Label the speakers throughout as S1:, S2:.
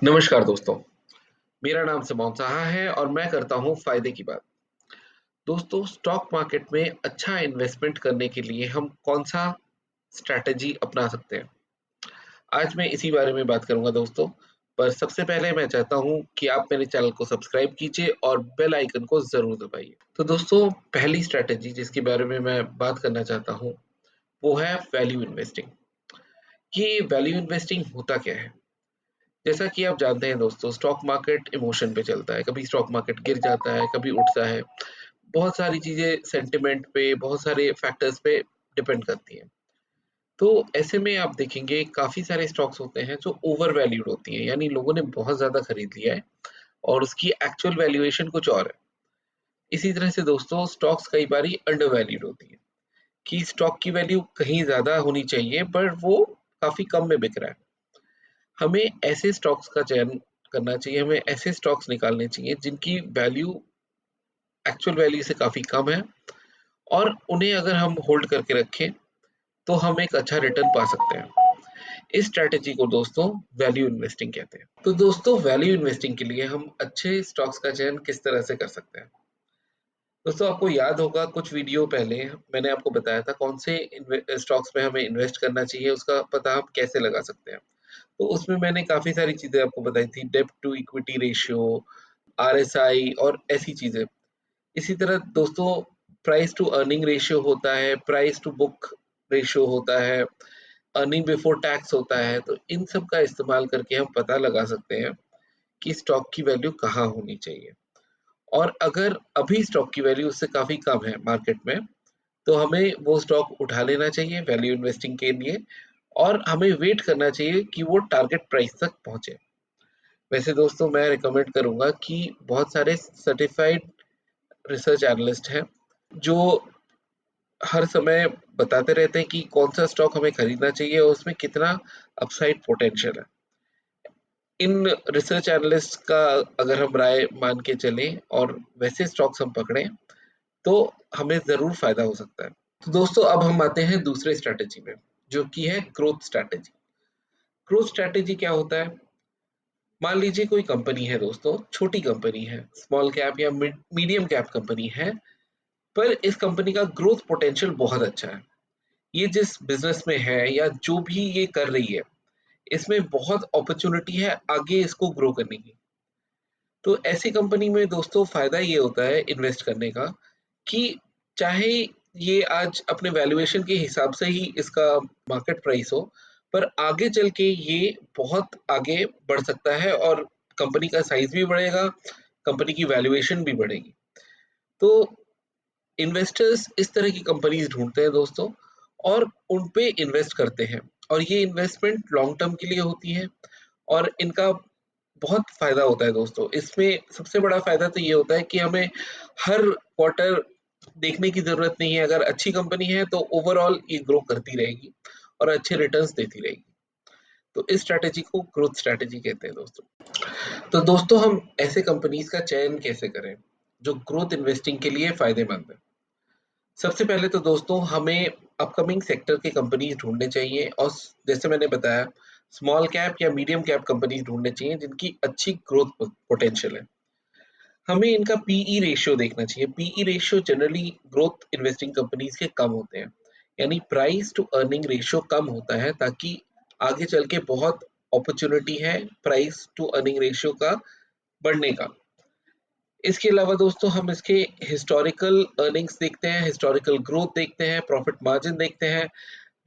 S1: नमस्कार दोस्तों, मेरा नाम सिमोन साहा है और मैं करता हूँ फ़ायदे की बात। दोस्तों, स्टॉक मार्केट में अच्छा इन्वेस्टमेंट करने के लिए हम कौन-सा स्ट्रैटेजी अपना सकते हैं? आज मैं इसी बारे में बात करूँगा दोस्तों, पर सबसे पहले मैं चाहता हूँ कि आप मेरे चैनल को सब्सक्राइब कीजिए और बेल आइकन को ज़रूर दबाइए। तो दोस्तों, पहली स्ट्रैटेजी जिसके बारे में मैं बात करना चाहता हूँ, वो है वैल्यू इन्वेस्टिंग। ये वैल्यू इन्वेस्टिंग होता क्या है? जैसा कि आप जानते हैं दोस्तों, स्टॉक मार्केट इमोशन पे चलता है। कभी स्टॉक मार्केट गिर जाता है, कभी उठता है। बहुत सारी चीज़ें सेंटिमेंट पे, बहुत सारे फैक्टर्स पे डिपेंड करती हैं। तो ऐसे में आप देखेंगे काफ़ी सारे स्टॉक्स होते हैं जो ओवर वैल्यूड होती हैं, यानी लोगों ने बहुत ज़्यादा खरीद लिया है और उसकी एक्चुअल वैल्यूएशन कुछ और है। इसी तरह से दोस्तों स्टॉक्स कई बारी अंडर वैल्यूड होती है, कि स्टॉक की वैल्यू कहीं ज़्यादा होनी चाहिए पर वो काफ़ी कम में बिक रहा है। हमें ऐसे स्टॉक्स का चयन करना चाहिए, हमें ऐसे स्टॉक्स निकालने चाहिए जिनकी वैल्यू एक्चुअल वैल्यू से काफ़ी कम है और उन्हें अगर हम होल्ड करके रखें, तो हम एक अच्छा रिटर्न पा सकते हैं। इस स्ट्रैटेजी को दोस्तों वैल्यू इन्वेस्टिंग कहते हैं। तो दोस्तों वैल्यू इन्वेस्टिंग के लिए हम अच्छे स्टॉक्स का चयन किस तरह से कर सकते हैं? दोस्तों आपको याद होगा कुछ वीडियो पहले मैंने आपको बताया था कौन से स्टॉक्स में हमें इन्वेस्ट करना चाहिए, उसका पता हम कैसे लगा सकते हैं। तो उसमें मैंने काफ़ी सारी चीज़ें आपको बताई थी, डेब्ट टू इक्विटी रेशियो, आरएसआई और ऐसी चीज़ें। इसी तरह दोस्तों प्राइस टू अर्निंग रेशियो होता है, प्राइस टू बुक रेशियो होता है, अर्निंग बिफोर टैक्स होता है, तो इन सब का इस्तेमाल करके हम पता लगा सकते हैं कि स्टॉक की वैल्यू कहाँ होनी चाहिए। और अगर अभी स्टॉक की वैल्यू उससे काफ़ी कम है मार्केट में, तो हमें वो स्टॉक उठा लेना चाहिए वैल्यू इन्वेस्टिंग के लिए और हमें वेट करना चाहिए कि वो टारगेट प्राइस तक पहुँचे। वैसे दोस्तों मैं रिकमेंड करूँगा कि बहुत सारे सर्टिफाइड रिसर्च एनालिस्ट हैं, जो हर समय बताते रहते हैं कि कौन-सा स्टॉक हमें खरीदना चाहिए और उसमें कितना अपसाइड पोटेंशियल है। इन रिसर्च एनालिस्ट का अगर हम राय मान के चलें और वैसे स्टॉक्स हम पकड़ें, तो हमें ज़रूर फ़ायदा हो सकता है। तो दोस्तों अब हम आते हैं दूसरे स्ट्रैटेजी में, जो कि है ग्रोथ स्ट्रैटेजी। ग्रोथ स्ट्रैटेजी क्या होता है? मान लीजिए कोई कंपनी है दोस्तों, छोटी कंपनी है, स्मॉल कैप या मीडियम कैप कंपनी है, पर इस कंपनी का ग्रोथ पोटेंशियल बहुत अच्छा है। ये जिस बिज़नेस में है या जो भी ये कर रही है, इसमें बहुत अपॉर्च्युनिटी है आगे इसको ग्रो करने की। तो ऐसी कंपनी में दोस्तों फ़ायदा ये होता है इन्वेस्ट करने का कि चाहे ये आज अपने वैल्यूएशन के हिसाब से ही इसका मार्केट प्राइस हो, पर आगे चल के ये बहुत आगे बढ़ सकता है और कंपनी का साइज़ भी बढ़ेगा, कंपनी की वैल्यूएशन भी बढ़ेगी। तो इन्वेस्टर्स इस तरह की कंपनीज़ ढूँढते हैं दोस्तों और उन पे इन्वेस्ट करते हैं और ये इन्वेस्टमेंट लॉन्ग टर्म के लिए होती है और इनका बहुत फ़ायदा होता है दोस्तों। इसमें सबसे बड़ा फ़ायदा तो ये होता है कि हमें हर क्वार्टर देखने की ज़रूरत नहीं है। अगर अच्छी कंपनी है तो ओवरऑल ये ग्रो करती रहेगी और अच्छे रिटर्न्स देती रहेगी। तो इस स्ट्रैटेजी को ग्रोथ स्ट्रैटेजी कहते हैं दोस्तों। तो दोस्तों हम ऐसे कंपनीज़ का चयन कैसे करें, जो ग्रोथ इन्वेस्टिंग के लिए फ़ायदेमंद है? सबसे पहले तो दोस्तों हमें अपकमिंग सेक्टर की कंपनीज़ ढूँढने चाहिए और जैसे मैंने बताया स्मॉल कैप या मीडियम कैप कंपनीज़ ढूँढने चाहिए जिनकी अच्छी ग्रोथ पोटेंशियल है। हमें इनका पीई रेशियो देखना चाहिए। PE ratio generally growth investing companies के कम होते हैं। यानी प्राइस टू अर्निंग रेशियो कम होता है ताकि आगे चल के बहुत अपॉर्च्युनिटी है प्राइस टू अर्निंग रेशियो का बढ़ने का। इसके अलावा दोस्तों हम इसके हिस्टोरिकल अर्निंग्स देखते हैं, हिस्टोरिकल ग्रोथ देखते हैं, प्रॉफिट मार्जिन देखते हैं,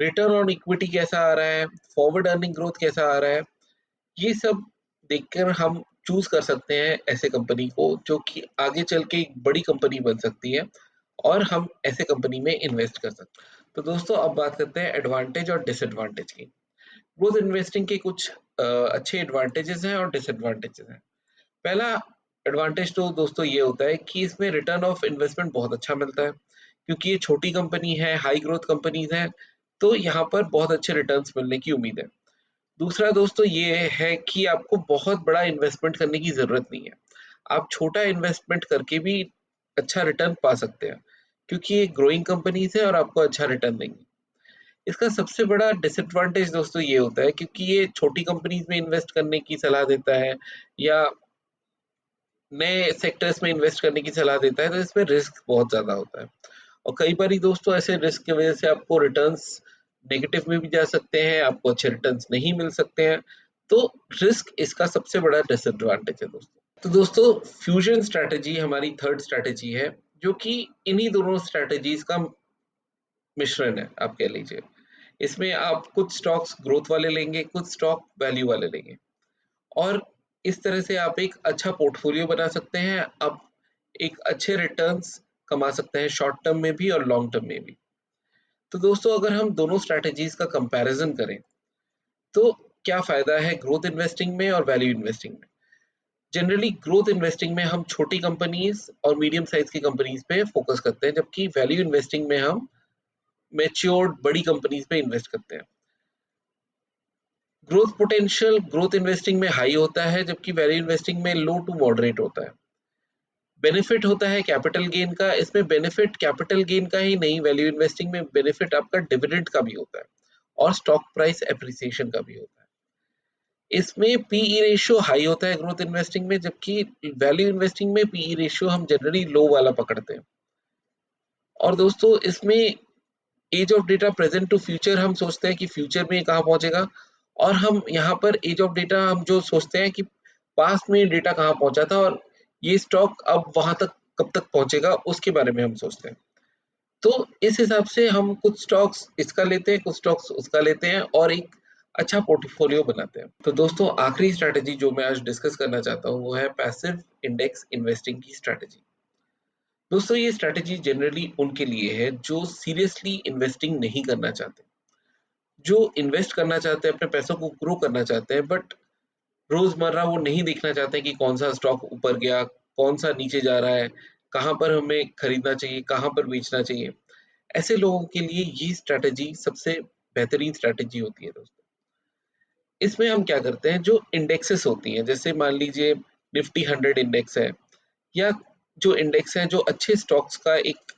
S1: रिटर्न ऑन इक्विटी कैसा आ रहा है, फॉरवर्ड अर्निंग ग्रोथ कैसा आ रहा है। ये सब देखकर हम चूज़ कर सकते हैं ऐसे कंपनी को जो कि आगे चल के एक बड़ी कंपनी बन सकती है और हम ऐसे कंपनी में इन्वेस्ट कर सकते हैं। तो दोस्तों अब बात करते हैं एडवांटेज और डिसएडवांटेज की। ग्रोथ इन्वेस्टिंग के कुछ अच्छे एडवांटेजेस हैं और डिसएडवांटेजेस हैं। पहला एडवांटेज तो दोस्तों ये होता है कि इसमें रिटर्न ऑफ इन्वेस्टमेंट बहुत अच्छा मिलता है, क्योंकि ये छोटी कंपनी है, हाई ग्रोथ कंपनीज़ हैं, तो यहाँ पर बहुत अच्छे रिटर्न्स मिलने की उम्मीद है। दूसरा दोस्तों ये है कि आपको बहुत बड़ा इन्वेस्टमेंट करने की ज़रूरत नहीं है। आप छोटा इन्वेस्टमेंट करके भी अच्छा रिटर्न पा सकते हैं, क्योंकि ये ग्रोइंग कंपनीज़ हैं और आपको अच्छा रिटर्न देंगी। इसका सबसे बड़ा डिसएडवांटेज दोस्तों ये होता है, क्योंकि ये छोटी कंपनीज में इन्वेस्ट करने की सलाह देता है या नए सेक्टर्स में इन्वेस्ट करने की सलाह देता है, तो इसमें रिस्क बहुत ज़्यादा होता है। और कई बारी दोस्तों ऐसे रिस्क की वजह से आपको रिटर्न्स नेगेटिव में भी जा सकते हैं, आपको अच्छे रिटर्न्स नहीं मिल सकते हैं। तो रिस्क इसका सबसे बड़ा डिसएडवांटेज है दोस्तों। तो दोस्तों फ्यूजन स्ट्रैटेजी हमारी थर्ड स्ट्रैटेजी है, जो कि इन्हीं दोनों स्ट्रैटेजीज का मिश्रण है, आप कह लीजिए। इसमें आप कुछ स्टॉक्स ग्रोथ वाले लेंगे, कुछ स्टॉक वैल्यू वाले लेंगे और इस तरह से आप एक अच्छा पोर्टफोलियो बना सकते हैं। आप एक अच्छे रिटर्न्स कमा सकते हैं शॉर्ट टर्म में भी और लॉन्ग टर्म में भी। तो दोस्तों अगर हम दोनों स्ट्रैटेजीज का कंपैरिजन करें, तो क्या फ़ायदा है ग्रोथ इन्वेस्टिंग में और वैल्यू इन्वेस्टिंग में? जनरली ग्रोथ इन्वेस्टिंग में हम छोटी कंपनीज़ और मीडियम साइज़ की कंपनीज़ पे फ़ोकस करते हैं, जबकि वैल्यू इन्वेस्टिंग में हम मैच्योर्ड बड़ी कंपनीज़ पे इन्वेस्ट करते हैं। ग्रोथ पोटेंशियल ग्रोथ इन्वेस्टिंग में हाई होता है, जबकि वैल्यू इन्वेस्टिंग में लो टू मॉडरेट होता है। बेनिफिट होता है कैपिटल गेन का, इसमें बेनिफिट कैपिटल गेन का ही नहीं, वैल्यू इन्वेस्टिंग में बेनिफिट आपका डिविडेंड का भी होता है और स्टॉक प्राइस एप्रिसिएशन का भी होता है। इसमें पीई रेशियो हाई होता है ग्रोथ इन्वेस्टिंग में, जबकि वैल्यू इन्वेस्टिंग में पीई रेशियो हम जनरली लो वाला पकड़ते हैं। और दोस्तों इसमें age of data present to future हम सोचते हैं कि फ्यूचर में कहाँ पहुंचेगा, और हम यहाँ पर एज ऑफ डेटा हम जो सोचते हैं कि पास्ट में डेटा कहाँ पहुंचा था और ये स्टॉक अब वहां तक कब तक पहुंचेगा उसके बारे में हम सोचते हैं। तो इस हिसाब से हम कुछ स्टॉक्स इसका लेते हैं, कुछ स्टॉक्स उसका लेते हैं और एक अच्छा पोर्टफोलियो बनाते हैं। तो दोस्तों आखिरी स्ट्रैटेजी जो मैं आज डिस्कस करना चाहता हूँ वो है पैसिव इंडेक्स इन्वेस्टिंग की स्ट्रैटेजी। दोस्तों ये स्ट्रैटेजी जनरली उनके लिए है जो सीरियसली इन्वेस्टिंग नहीं करना चाहते, जो इन्वेस्ट करना चाहते हैं, अपने पैसों को ग्रो करना चाहते हैं, बट रोजमर्रा वो नहीं देखना चाहते कि कौन सा स्टॉक ऊपर गया, कौन सा नीचे जा रहा है, कहाँ पर हमें खरीदना चाहिए, कहाँ पर बेचना चाहिए। ऐसे लोगों के लिए ये स्ट्रैटेजी सबसे बेहतरीन स्ट्रैटेजी होती है दोस्तों। इसमें हम क्या करते हैं, जो इंडेक्सेस होती हैं, जैसे मान लीजिए निफ्टी 100 इंडेक्स है या जो इंडेक्स है जो अच्छे स्टॉक्स का एक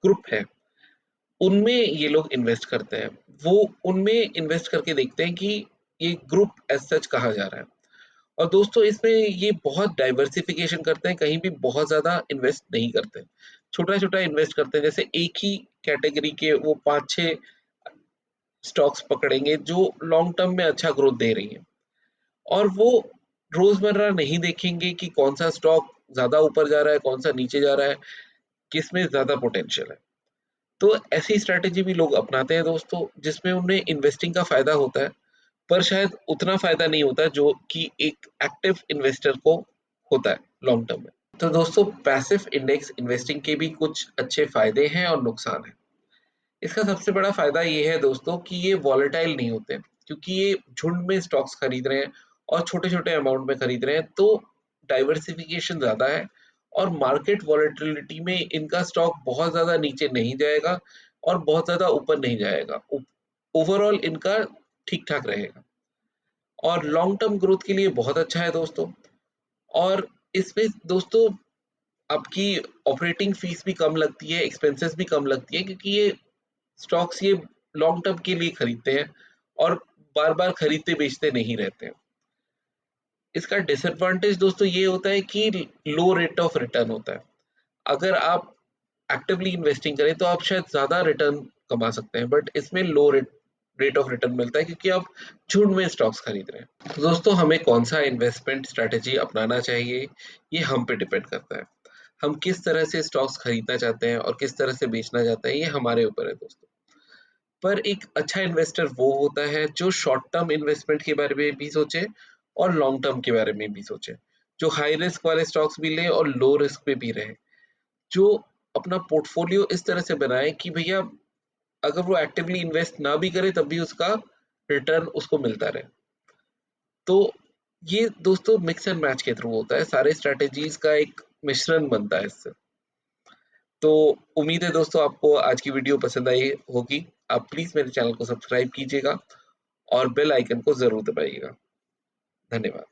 S1: ग्रुप है, उनमें ये लोग इन्वेस्ट करते हैं। वो उनमें इन्वेस्ट करके देखते हैं कि ये ग्रुप एज सच कहा जा रहा है। और दोस्तों इसमें ये बहुत डाइवर्सिफिकेशन करते हैं, कहीं भी बहुत ज़्यादा इन्वेस्ट नहीं करते। छोटा-छोटा इन्वेस्ट करते हैं, जैसे एक ही कैटेगरी के वो 5-6 स्टॉक्स पकड़ेंगे जो लॉन्ग टर्म में अच्छा ग्रोथ दे रही हैं। और वो रोज़मर्रा नहीं देखेंगे कि कौन-सा स्टॉक ज़्यादा ऊपर जा रहा है, कौन-सा नीचे जा रहा है, किसमें ज़्यादा पोटेंशियल है। तो ऐसी स्ट्रैटेजी भी लोग अपनाते हैं दोस्तों, जिसमें उन्हें इन्वेस्टिंग का फ़ायदा होता है, पर शायद उतना फ़ायदा नहीं होता जो कि एक एक्टिव इन्वेस्टर को होता है लॉन्ग टर्म में। तो दोस्तों पैसिव इंडेक्स इन्वेस्टिंग के भी कुछ अच्छे फ़ायदे हैं और नुकसान हैं। इसका सबसे बड़ा फ़ायदा ये है दोस्तों कि ये वॉलेटाइल नहीं होते, क्योंकि ये झुंड में स्टॉक्स खरीद रहे हैं और छोटे-छोटे अमाउंट में खरीद रहे हैं, तो डाइवर्सिफिकेशन ज़्यादा है और मार्केट वॉलेटिलिटी में इनका स्टॉक बहुत ज़्यादा नीचे नहीं जाएगा और बहुत ज़्यादा ऊपर नहीं जाएगा। ओवरऑल इनका ठीक-ठाक रहेगा और लॉन्ग टर्म ग्रोथ के लिए बहुत अच्छा है दोस्तों। और इसमें दोस्तों आपकी ऑपरेटिंग फीस भी कम लगती है, एक्सपेंसेस भी कम लगती है, क्योंकि ये स्टॉक्स ये लॉन्ग टर्म के लिए खरीदते हैं और बार-बार खरीदते बेचते नहीं रहते हैं। इसका डिसएडवांटेज दोस्तों ये होता है कि लो रेट ऑफ रिटर्न होता है। अगर आप एक्टिवली इन्वेस्टिंग करें तो आप शायद ज़्यादा रिटर्न कमा सकते हैं, बट इसमें लो रेट रेट ऑफ रिटर्न मिलता है, क्योंकि आप झुंड में स्टॉक्स खरीद रहे हैं। तो दोस्तों हमें कौन-सा इन्वेस्टमेंट स्ट्रैटेजी अपनाना चाहिए, ये हम पे डिपेंड करता है। हम किस तरह से स्टॉक्स खरीदना चाहते हैं और किस तरह से बेचना चाहते हैं, ये हमारे ऊपर है दोस्तों। पर एक अच्छा इन्वेस्टर वो होता है जो शॉर्ट टर्म इन्वेस्टमेंट के बारे में भी सोचे और लॉन्ग टर्म के बारे में भी सोचे, जो हाई रिस्क वाले स्टॉक्स भी ले और लो रिस्क पे भी रहे, जो अपना पोर्टफोलियो इस तरह से बनाए कि भैया अगर वो एक्टिवली इन्वेस्ट ना भी करे तब भी उसका रिटर्न उसको मिलता रहे। तो ये दोस्तों मिक्स एंड मैच के थ्रू होता है, सारे स्ट्रेटेजीज का एक मिश्रण बनता है इससे। तो उम्मीद है दोस्तों आपको आज की वीडियो पसंद आई होगी। आप प्लीज मेरे चैनल को सब्सक्राइब कीजिएगा और बेल आइकन को जरूर दबाइएगा। धन्यवाद।